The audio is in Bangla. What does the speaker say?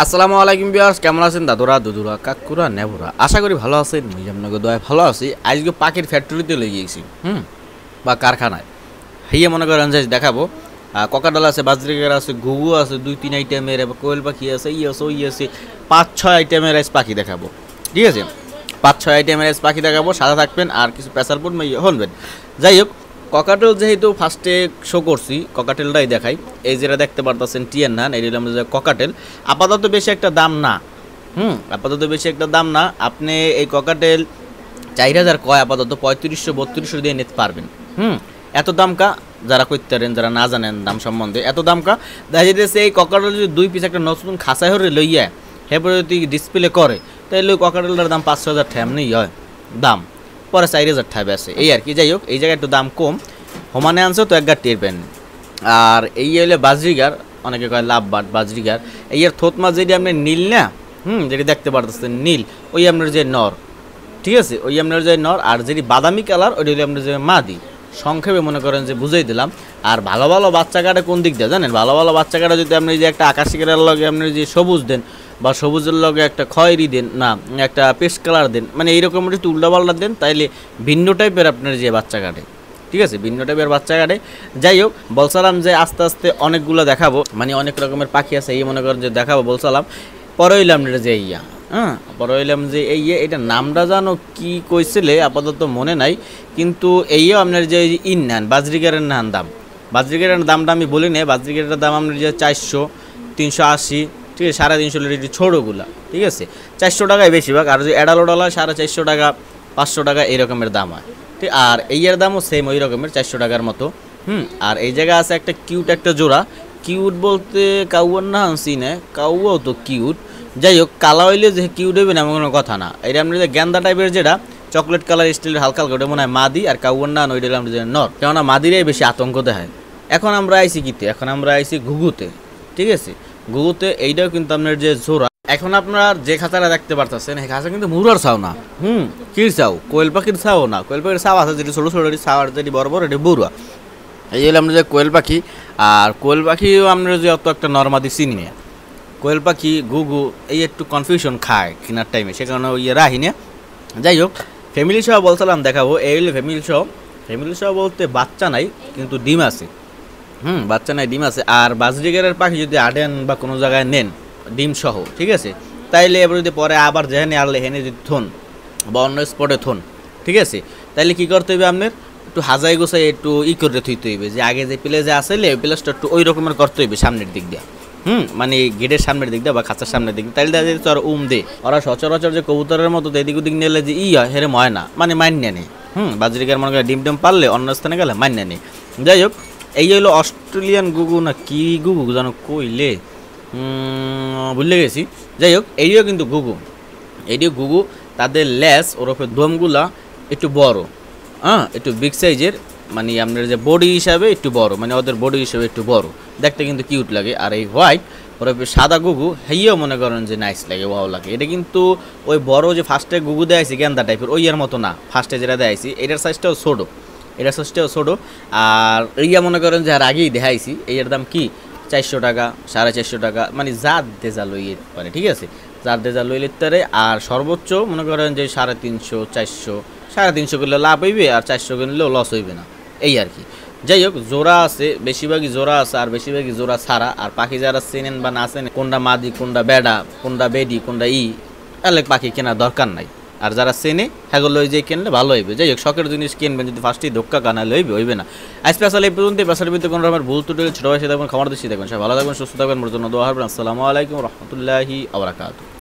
আসসালামু আলাইকুম ভিউয়ার্স, কেমন আছেন দাদুরা দুদুরা কাকুরা নেবুরা? আশা করি ভালো আছেন। নিজামনগর দোয়ায় ভালো আছি। আজকে পাখির ফ্যাক্টরিতে লই গিয়েছি, বা কারখানায়। হইয়া মনে করেন যে দেখাবো ককাডাল আছে, বাজরিগার আছে, ঘুঘু আছে, 2-3 আইটেমের, এবার কোয়েল পাখি আছে, ই আছে, ওই আছে, 5-6 আইটেমের আইস পাখি দেখাবো। ঠিক আছে, 5-6 আইটেমের আইস পাখি দেখাবো। সাদা থাকবেন আর কিছু প্রেসার পোর্ট হনবেন। যাই হোক, ককাটেল যেহেতু ফার্স্টে শো করছি, ককাটেলটাই দেখাই। এই যেটা দেখতে পারতেছেন টিয়ার নান, এই যে ককাটেল। আপাতত বেশি একটা দাম না, আপাতত বেশি একটা দাম না। আপনি এই ককাটেল 4000 কয়, আপাতত 3500-3200 দিয়ে নিতে পারবেন। এত দাম কা যারা করতে পারেন, যারা না জানেন দাম সম্বন্ধে, এত দাম কা দেখা যেতেছে এই ককাটেল যদি 2 পিস একটা নতুন খাঁচা হরে লইয়া এরপরে যদি ডিসপ্লে করে, তাহলে ওই ককাটেলটার দাম 5000 ঠ্যামনেই হয় দাম, পরে 4000 ঠাবে আছে এই আর কি। যাই হোক, এই জায়গায় একটু দাম কম, সমানে আনছে তো একগার টের পেন। আর এই হলে বাজরিগার, অনেকে কয় লাভ বাট বাজরিগার। এই আর থোত মাছ যেটি আপনি নীল না, যেটি দেখতে পারতেছেন নীল, ওই আপনার যে নর, ঠিক আছে, ওই আপনার যে নর। আর যেটি বাদামি কালার, ওইটা হলে আপনার যে মাদি। সংক্ষেপে মনে করেন যে বুঝাই দিলাম। আর ভালো ভালো বাচ্চা কাটে কোন দিক দিয়ে জানেন? ভালো ভালো বাচ্চা কাটা যদি আপনি যে একটা আকাশি কালার লগে আপনি যে সবুজ দেন, বা সবুজের লগে একটা খয়েরি দেন, না একটা পেস্ট কালার দেন, মানে এইরকম একটু উল্টাপাল্টা দেন, তাইলে ভিন্ন টাইপের আপনার যে বাচ্চা কাটে। ঠিক আছে, ভিন্ন টাইপের বাচ্চা কাটে। যাই হোক, বলছিলাম যে আস্তে আস্তে অনেকগুলো দেখাবো, মানে অনেক রকমের পাখি আছে, এই মনে করেন যে দেখাবো বলছিলাম। পরে হইলাম যে ইয়া, পরে হইলাম যে এই এটা নামটা জানো কি কইছিলে, আপাতত মনে নাই। কিন্তু এইও আপনার যে ইন নেন বাজরিগারের নান দাম, বাজরিগারের দামটা আমি বলি না। বাজরিগারের দাম আপনার যে 400, 380, ঠিক আছে, 350 লিটার ছোটোগুলা, ঠিক আছে, 400 টাকায় বেশিরভাগ। আর যে অ্যাডালো ডলার 450 টাকা, 500 টাকা এই রকমের দাম হয়। ঠিক, আর এইয়ের দামও সেম ওই রকমের 400 টাকার মতো। আর এই জায়গায় আছে একটা কিউট একটা জোড়া। কিউট বলতে কাউয়ার না আনছি না, কাউয়াও তো কিউট। যাই হোক, কালা হইলে যে কিউট হইবে না এমন কোনো কথা না। এটা আপনি যে গেন্দা টাইপের যেটা চকলেট কালার স্টিলের হালকা হালকা, ওটা মনে হয় মাদি। আর কাউয়ার না ওইটা আমরা যে নর, কেননা মাদিরাই বেশি আতঙ্ক দেখায়। এখন আমরা আইছি কিতে, এখন আমরা আইছি ঘুঘুতে। ঠিক আছে, ঘুঘুতে এইটাও কিন্তু আপনার যে জোড়া। এখন আপনার যে খাঁচাটা দেখতে পারতেছেন, এই খাঁচা কিন্তু মুরার ছাও না, কির ছাও, কোয়েল পাখির ছাও না। কোয়েল পাখির ছাও আছে যেটি ছোটো ছোটো, ছাও আর যেটি বড় বড়, এটি বড়ুয়া। এই হলো আমরা যে কোয়েল পাখি। আর কোয়েল পাখিও আমরা যে অত একটা নর্মাদি চিনি না। কোয়েল পাখি ঘুঘু এই একটু কনফিউশন খায় কেনার টাইমে, সে কারণে ওই রাহি না। যাই হোক, ফ্যামিলি সহ বলছিলাম দেখাবো। এই হলো ফ্যামিলি সহ। ফ্যামিলি সহ বলতে বাচ্চা নাই, কিন্তু ডিম আছে। বাচ্চা নাই, ডিম আছে। আর বাজরিগারের পাখি যদি আডেন বা কোনো জায়গায় নেন ডিম সহ, ঠিক আছে, তাইলে এবার যদি পরে আবার যেখানে আনলে হেনে যদি থন বা অন্য স্পটে থন, ঠিক আছে, তাইলে কী করতে হবে আপনার? একটু হাজাই গোছাই একটু করে থইতে হইবে, যে আগে যে প্লেসে আসলে ওই প্লেসটা একটু ওই রকমের করতে হইবে সামনের দিক দিয়ে। মানে গেটের সামনের দিক দিয়ে বা খাঁচার সামনের দিক, তাইলে দেখা যাচ্ছে আর দে ওরা সচরাচর যে কবুতরের মতো এদিক ওদিক নিলে যে হয় হেরে ময় না, মানে মান্য নেই। বাজরিকার মনে করে ডিম টিম পারলে অন্য স্থানে গেলে মান্য নেই। যাই হোক, এই হলো অস্ট্রেলিয়ান গুগু না কি গুগু জানো কইলে, ভুলে গেছি। যাই হোক, এইও কিন্তু গুগু, এইটিও গুগু। তাদের লেস ওরফে দমগুলা একটু বড়, একটু বিগ সাইজের, মানে আপনার যে বডি হিসাবে একটু বড়, মানে ওদের বডি হিসাবে একটু বড়, দেখতে কিন্তু কিউট লাগে। আর এই হোয়াইট ওরফে সাদা গুগু, হেইও মনে করেন যে নাইস লাগে, ওয়াও লাগে। এটা কিন্তু ওই বড় যে ফার্স্টে গুগু দেয়াইছি গেন্দা টাইপের, ওই এর মতো না। ফার্স্টে যেটা দেয়াইছি এটার সাইজটাও ছোটো, এটার সাইজটাও ছোটো। আর এইয়া মনে করেন যে আর আগেই দেখাইছি, এর দাম কি 400 টাকা, 450 টাকা, মানে যার দেজা লইয়ে পারে, ঠিক আছে, যার দেজা লই লিতে পারে। আর সর্বোচ্চ মনে করেন যে 350, 400, 350 কিনলে লাভ হইবে, আর 400 কিনলেও লস হইবে না, এই আর কি। যাই হোক, জোড়া আছে, বেশিরভাগই জোড়া আছে, আর বেশিরভাগই জোড়া ছাড়া। আর পাখি যারা চেনেন বা না চেনেন, কোনটা মাদি, কোনটা বেডা, কোনটা বেডি, কোনটা এলে পাখি কেনার দরকার নাই। আর যারা চেনে হ্যাগো লই যে কিনলে ভালো হইবে। যাই হোক, শখের জিনিস কিনবেন, যদি ফার্স্টেই ধোক্কা কানা হইবে না। আজ স্পেশাল এই পর্যন্ত। পেশার ভিতরে কোনো রকমের ভুল ত্রুটি ছোটো ভাই দেখবেন, খামার দেশি দেখবেন, সব ভালো থাকবেন, সুস্থ থাকবেন। মোর জন্য দোয়া করবেন। আসসালামু আলাইকুম রহমতুল্লাহি আবরাকাতুহু।